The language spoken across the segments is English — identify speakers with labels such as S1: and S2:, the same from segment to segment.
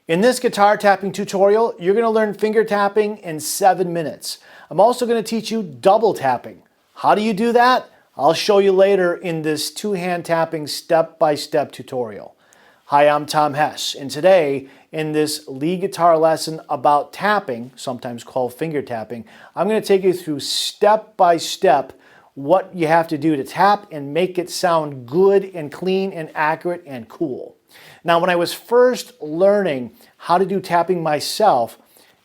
S1: In this guitar tapping tutorial, you're going to learn finger tapping in 7 minutes. I'm also going to teach you double tapping. How do you do that? I'll show you later in this two-hand tapping step-by-step tutorial. Hi, I'm Tom Hess, and today in this lead guitar lesson about tapping, sometimes called finger tapping, I'm going to take you through step-by-step what you have to do to tap and make it sound good and clean and accurate and cool. Now, when I was first learning how to do tapping myself,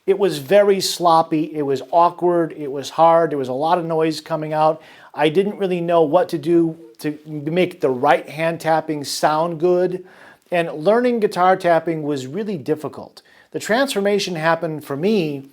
S1: it was very sloppy, it was awkward, it was hard, there was a lot of noise coming out. I didn't really know what to do to make the right hand tapping sound good, and learning guitar tapping was really difficult. The transformation happened for me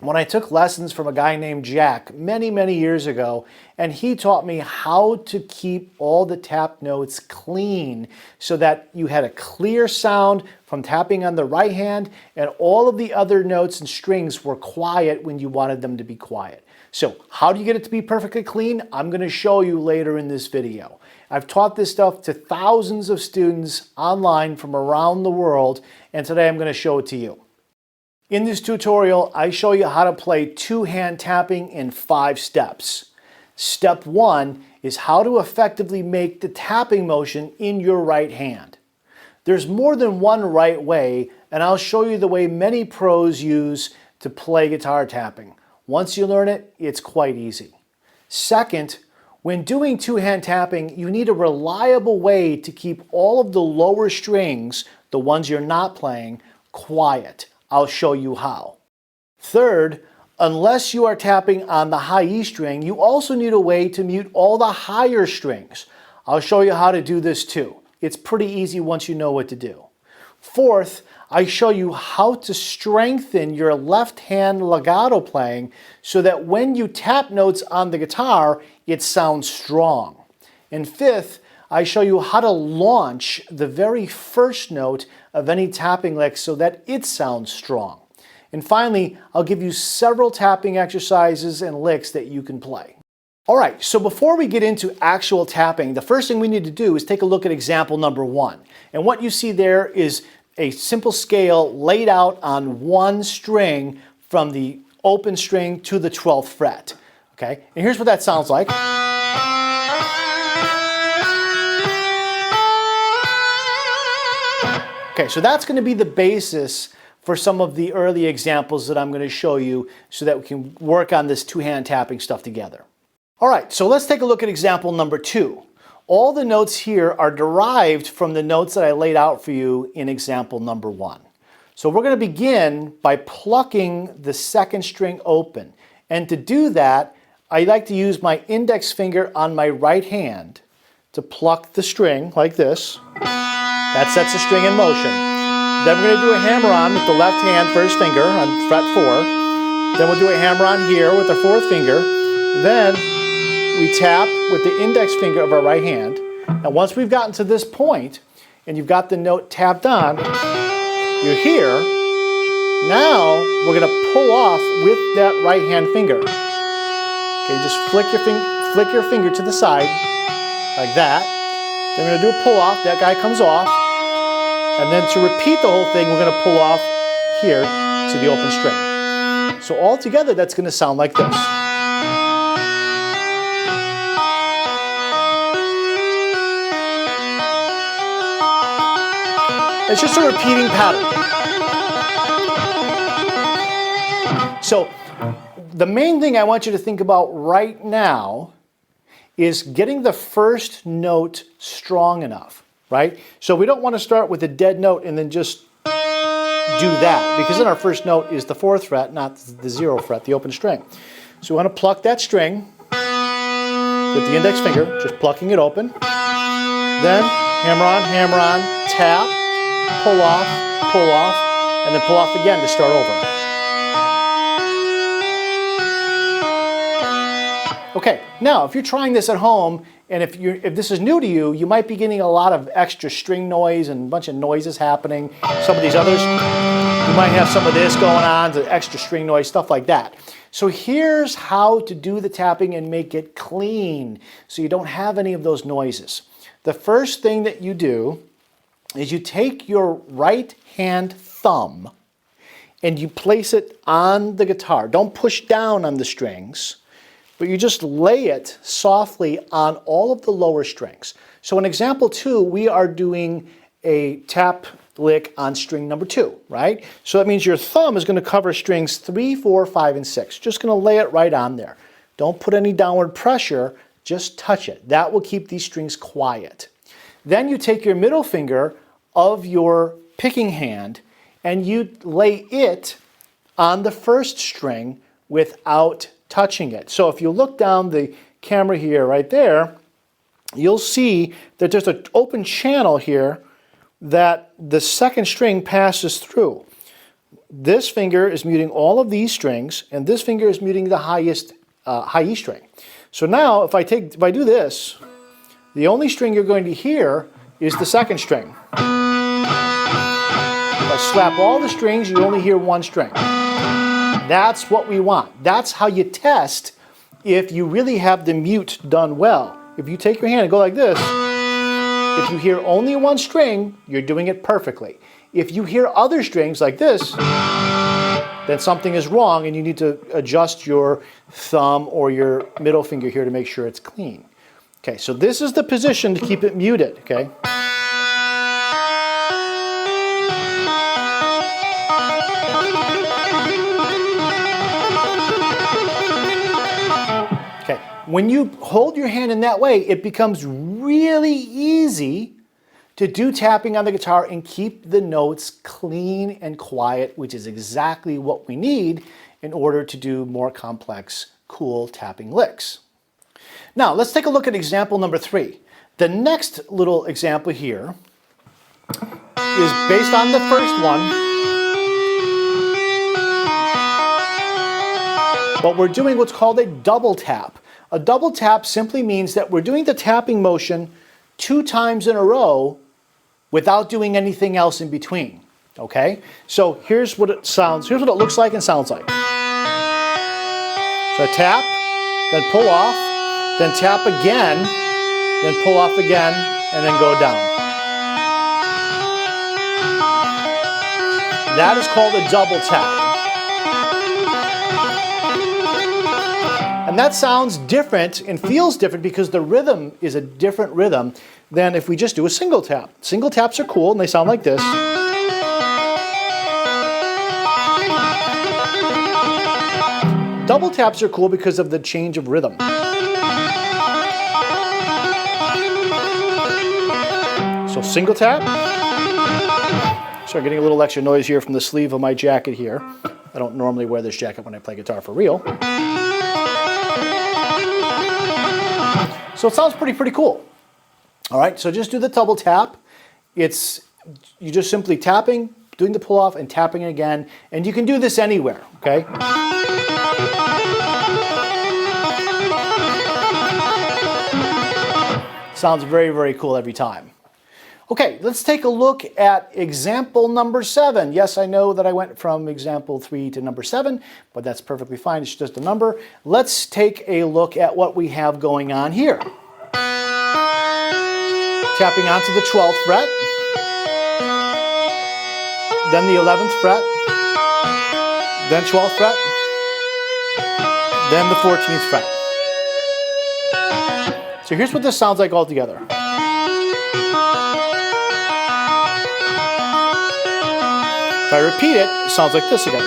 S1: when I took lessons from a guy named Jack many years ago, and he taught me how to keep all the tap notes clean so that you had a clear sound from tapping on the right hand and all of the other notes and strings were quiet when you wanted them to be quiet. So how do you get it to be perfectly clean? I'm going to show you later in this video. I've taught this stuff to thousands of students online from around the world, and today I'm going to show it to you. In this tutorial, I show you how to play two-hand tapping in 5 steps. Step 1 is how to effectively make the tapping motion in your right hand. There's more than one right way, and I'll show you the way many pros use to play guitar tapping. Once you learn it, it's quite easy. Second, when doing two-hand tapping, you need a reliable way to keep all of the lower strings, the ones you're not playing, quiet. I'll show you how. Third, unless you are tapping on the high E string, you also need a way to mute all the higher strings. I'll show you how to do this too. It's pretty easy once you know what to do. Fourth, I show you how to strengthen your left hand legato playing so that when you tap notes on the guitar, it sounds strong. And fifth, I show you how to launch the very first note of any tapping lick so that it sounds strong. And finally, I'll give you several tapping exercises and licks that you can play. All right, so before we get into actual tapping, the first thing we need to do is take a look at example number 1. And what you see there is a simple scale laid out on one string from the open string to the 12th fret. Okay, and here's what that sounds like. Okay, so that's going to be the basis for some of the early examples that I'm going to show you so that we can work on this two-hand tapping stuff together. All right, so let's take a look at example number 2. All the notes here are derived from the notes that I laid out for you in example number 1. So we're going to begin by plucking the second string open. And to do that, I like to use my index finger on my right hand to pluck the string like this. That sets the string in motion. Then we're going to do a hammer-on with the left hand first finger on fret 4. Then we'll do a hammer-on here with the 4th finger. Then we tap with the index finger of our right hand. And once we've gotten to this point, and you've got the note tapped on, you're here. Now we're going to pull off with that right hand finger. Okay, just flick your finger to the side, like that. Then we're going to do a pull off, that guy comes off. And then to repeat the whole thing, we're going to pull off here to the open string. So all together, that's going to sound like this. It's just a repeating pattern. So the main thing I want you to think about right now is getting the first note strong enough, right? So we don't want to start with a dead note and then just do that, because then our first note is the 4th fret, not the 0th fret, the open string. So we want to pluck that string with the index finger, just plucking it open. Then hammer on, tap, pull off, and then pull off again to start over. Okay, now if you're trying this at home, and if this is new to you, you might be getting a lot of extra string noise and a bunch of noises happening. Some of these others, you might have some of this going on, the extra string noise, stuff like that. So here's how to do the tapping and make it clean so you don't have any of those noises. The first thing that you do is you take your right hand thumb and you place it on the guitar. Don't push down on the strings, but you just lay it softly on all of the lower strings. So in example 2, we are doing a tap lick on string number 2, right? So that means your thumb is going to cover strings 3, 4, 5, and 6. Just going to lay it right on there. Don't put any downward pressure, just touch it. That will keep these strings quiet. Then you take your middle finger of your picking hand and you lay it on the first string without touching it. So if you look down the camera here, right there, you'll see that there's an open channel here that the second string passes through. This finger is muting all of these strings, and this finger is muting the highest high E string. So now if I do this, the only string you're going to hear is the second string. If I slap all the strings, you only hear one string. That's what we want. That's how you test if you really have the mute done well. If you take your hand and go like this, if you hear only one string, you're doing it perfectly. If you hear other strings like this, then something is wrong and you need to adjust your thumb or your middle finger here to make sure it's clean. Okay, so this is the position to keep it muted, okay? Okay, when you hold your hand in that way, it becomes really easy to do tapping on the guitar and keep the notes clean and quiet, which is exactly what we need in order to do more complex, cool tapping licks. Now, let's take a look at example number 3. The next little example here is based on the first one, but we're doing what's called a double tap. A double tap simply means that we're doing the tapping motion 2 times in a row without doing anything else in between, okay? So here's what it looks like and sounds like. So tap, then pull off, then tap again, then pull off again, and then go down. That is called a double tap. And that sounds different and feels different because the rhythm is a different rhythm than if we just do a single tap. Single taps are cool and they sound like this. Double taps are cool because of the change of rhythm. So single tap. Start getting a little extra noise here from the sleeve of my jacket here. I don't normally wear this jacket when I play guitar for real. So it sounds pretty cool. All right, so just do the double tap. You just simply tapping, doing the pull off and tapping again, and you can do this anywhere, okay? Sounds very cool every time. Okay, let's take a look at example number 7. Yes, I know that I went from example 3 to number 7, but that's perfectly fine. It's just a number. Let's take a look at what we have going on here. Tapping onto the 12th fret, then the 11th fret, then 12th fret, then the 14th fret. So here's what this sounds like all together. If I repeat it, it sounds like this again.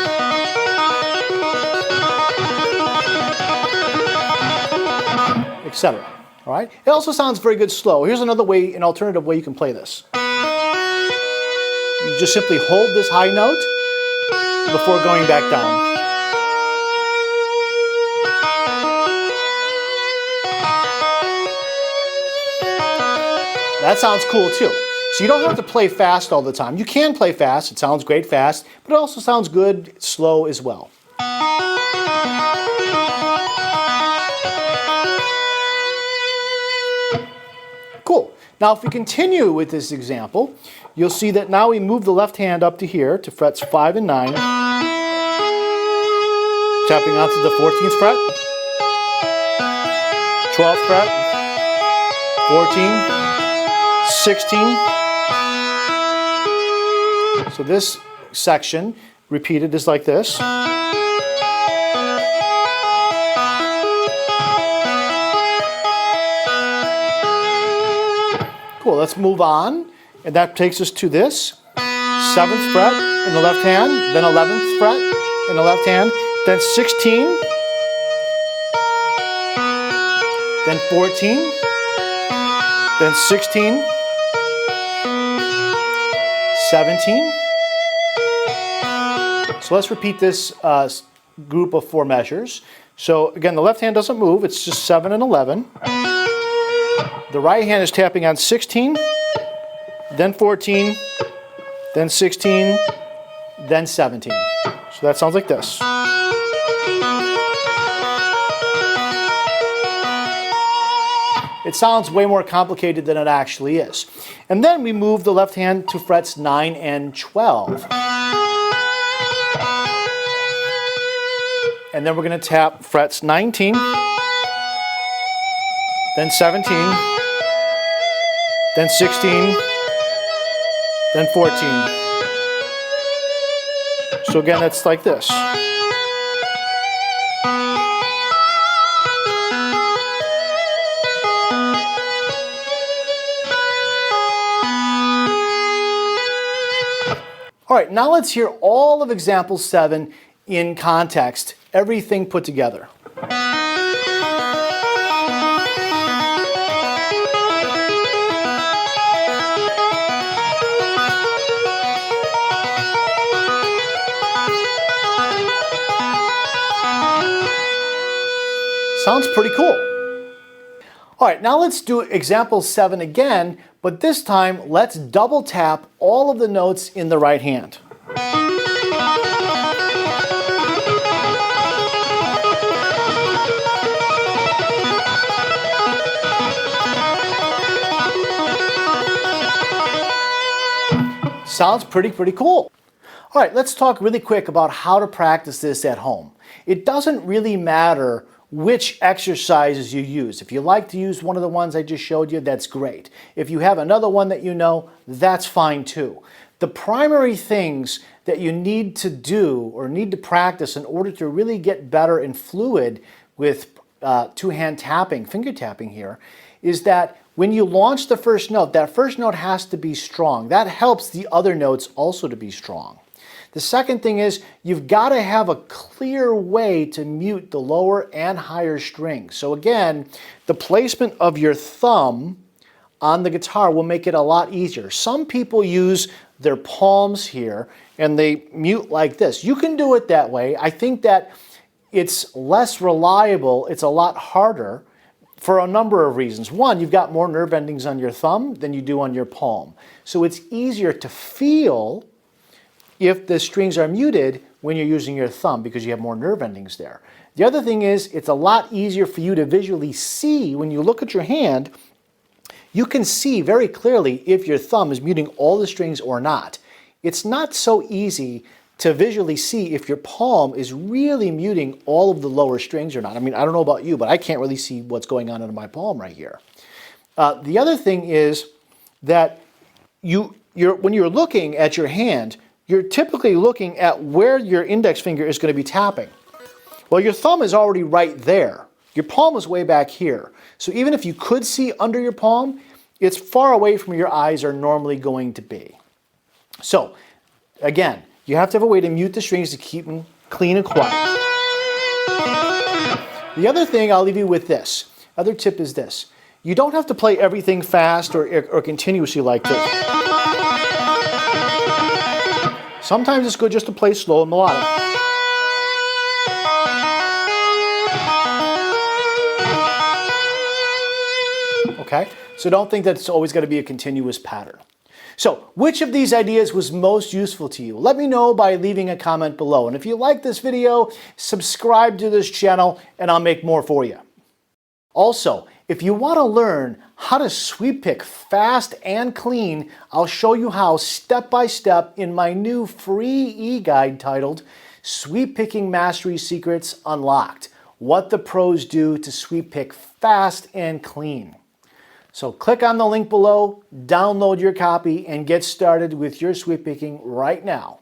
S1: Etc. All right? It also sounds very good slow. Here's another way, an alternative way you can play this. You just simply hold this high note before going back down. That sounds cool too. So you don't have to play fast all the time. You can play fast, it sounds great fast, but it also sounds good slow as well. Cool. Now if we continue with this example, you'll see that now we move the left hand up to here to frets 5 and 9, tapping onto the 14th fret, 12th fret, 14, 16. So this section repeated is like this. Cool, let's move on. And that takes us to this. 7th fret in the left hand, then 11th fret in the left hand, then 16, then 14, then 16, 17. So let's repeat this group of 4 measures. So again, the left hand doesn't move, it's just 7 and 11. The right hand is tapping on 16, then 14, then 16, then 17. So that sounds like this. It sounds way more complicated than it actually is. And then we move the left hand to frets 9 and 12. And then we're going to tap frets 19, then 17, then 16, then 14. So again, it's like this. All right, now let's hear all of example 7 in context, everything put together. Sounds pretty cool. All right, now let's do example 7 again, but this time let's double tap all of the notes in the right hand. Sounds pretty cool. All right, let's talk really quick about how to practice this at home. It doesn't really matter which exercises you use. If you like to use one of the ones I just showed you, that's great. If you have another one that you know, that's fine too. The primary things that you need to do or need to practice in order to really get better and fluid with two-hand tapping, finger tapping here, is that when you launch the first note, that first note has to be strong. That helps the other notes also to be strong. The second thing is you've got to have a clear way to mute the lower and higher strings. So again, the placement of your thumb on the guitar will make it a lot easier. Some people use their palms here and they mute like this. You can do it that way. I think that it's less reliable, it's a lot harder for a number of reasons. One, you've got more nerve endings on your thumb than you do on your palm. So it's easier to feel if the strings are muted when you're using your thumb because you have more nerve endings there. The other thing is it's a lot easier for you to visually see when you look at your hand. You can see very clearly if your thumb is muting all the strings or not. It's not so easy to visually see if your palm is really muting all of the lower strings or not. I mean, I don't know about you, but I can't really see what's going on in my palm right here. The other thing is that when you're looking at your hand, you're typically looking at where your index finger is going to be tapping. Well, your thumb is already right there. Your palm is way back here. So even if you could see under your palm, it's far away from where your eyes are normally going to be. So again, you have to have a way to mute the strings to keep them clean and quiet. The other thing, I'll leave you with this. Other tip is this. You don't have to play everything fast or continuously like this. Sometimes it's good just to play slow and melodic. Okay? So don't think that it's always got to be a continuous pattern. So, which of these ideas was most useful to you? Let me know by leaving a comment below. And if you like this video, subscribe to this channel and I'll make more for you. Also, if you want to learn how to sweep pick fast and clean, I'll show you how step by step in my new free e-guide titled Sweep Picking Mastery Secrets Unlocked: What the Pros Do to Sweep Pick Fast and Clean. So click on the link below, download your copy, and get started with your sweep picking right now.